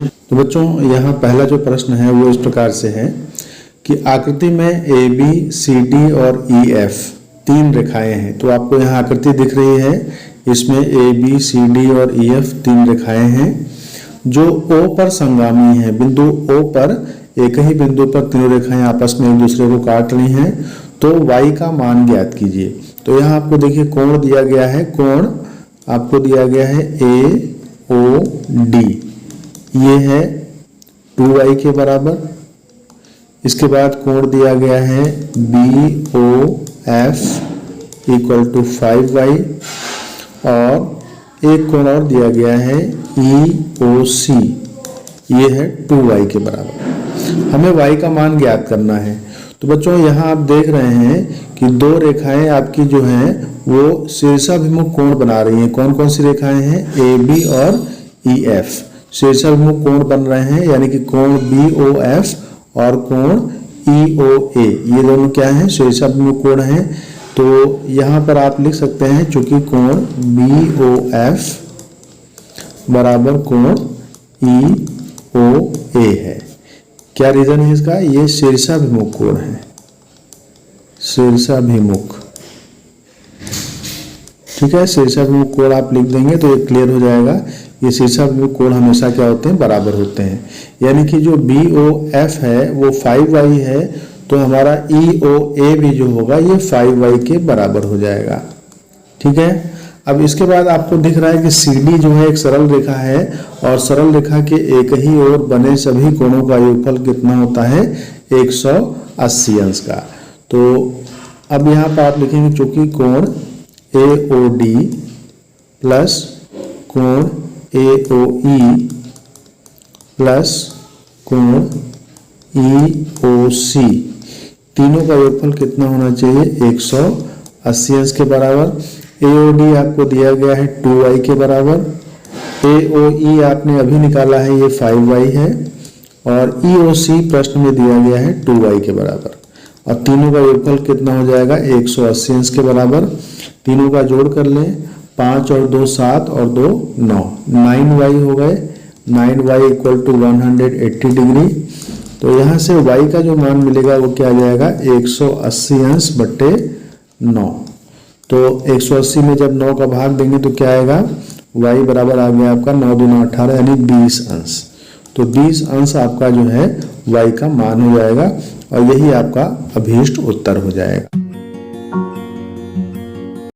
तो बच्चों यहाँ पहला जो प्रश्न है वो इस प्रकार से है कि आकृति में ए बी सी डी और ई एफ तीन रेखाएं हैं। तो आपको यहाँ आकृति दिख रही है, इसमें ए बी सी डी और ई एफ तीन रेखाएं हैं जो ओ पर संगामी हैं। बिंदु ओ पर एक ही बिंदु पर तीनों रेखाएं आपस में एक दूसरे को काट रही हैं। तो y का मान ज्ञात कीजिए। तो यहाँ आपको देखिए कोण दिया गया है, कोण आपको दिया गया है ए ओ डी, ये है 2y के बराबर। इसके बाद कोण दिया गया है B O F equal to 5y और एक कोण और दिया गया है ई ओ सी, ये है 2y के बराबर। हमें y का मान ज्ञात करना है। तो बच्चों यहाँ आप देख रहे हैं कि दो रेखाएं आपकी जो हैं वो शीर्षाभिमुख कोण बना रही हैं। कौन कौन सी रेखाएं हैं? ए बी और ई एफ शीर्षाभिमुख कोण बन रहे हैं, यानी कि कोण बी ओ एफ और कोण ई ओ ए, ये दोनों क्या हैं? शीर्षाभिमुख कोण हैं। तो यहाँ पर आप लिख सकते हैं चूंकि कोण बी ओ एफ बराबर कोण ई ओ ए है। क्या रीजन है इसका? ये शीर्षाभिमुख कोण है, शीर्षाभिमुख। ठीक है, शीर्षाभिमुख कोण आप लिख देंगे तो ये क्लियर हो जाएगा। ये शीर्षाभिमुख कोण हमेशा क्या होते हैं? बराबर होते हैं। यानी कि जो बी ओ एफ है वो 5y है, तो हमारा ई ओ ए भी जो होगा ये 5y के बराबर हो जाएगा। ठीक है, अब इसके बाद आपको दिख रहा है कि सी डी जो है एक सरल रेखा है और सरल रेखा के एक ही ओर बने सभी कोणों का योगफल कितना होता है? 180 अंश का। तो अब यहाँ पर आप लिखेंगे चूंकि कोण ए ओ डी प्लस कोण ए ओ ई प्लस कोण ई ओ सी, तीनों का योगफल कितना होना चाहिए? 180 अंश के बराबर। ए ओ डी आपको दिया गया है 2y के बराबर, ए ओ ई आपने अभी निकाला है ये 5y है, और ई ओ सी प्रश्न में दिया गया है 2y के बराबर। और तीनों का योगफल कितना हो जाएगा? 180 अंश के बराबर। तीनों का जोड़ कर लें, 5 और 2 7 और 2 9, 9y हो गए। 9y equal to 180 degree. तो यहाँ से y का जो मान मिलेगा वो क्या आ जाएगा? 180 अंश बट्टे 9। तो 180 में जब 9 का भाग देंगे तो क्या आएगा? y बराबर आ गया आपका 9 दूना 18 यानी 20 अंश। तो 20 अंश आपका जो है y का मान हो जाएगा और यही आपका अभीष्ट उत्तर हो जाएगा।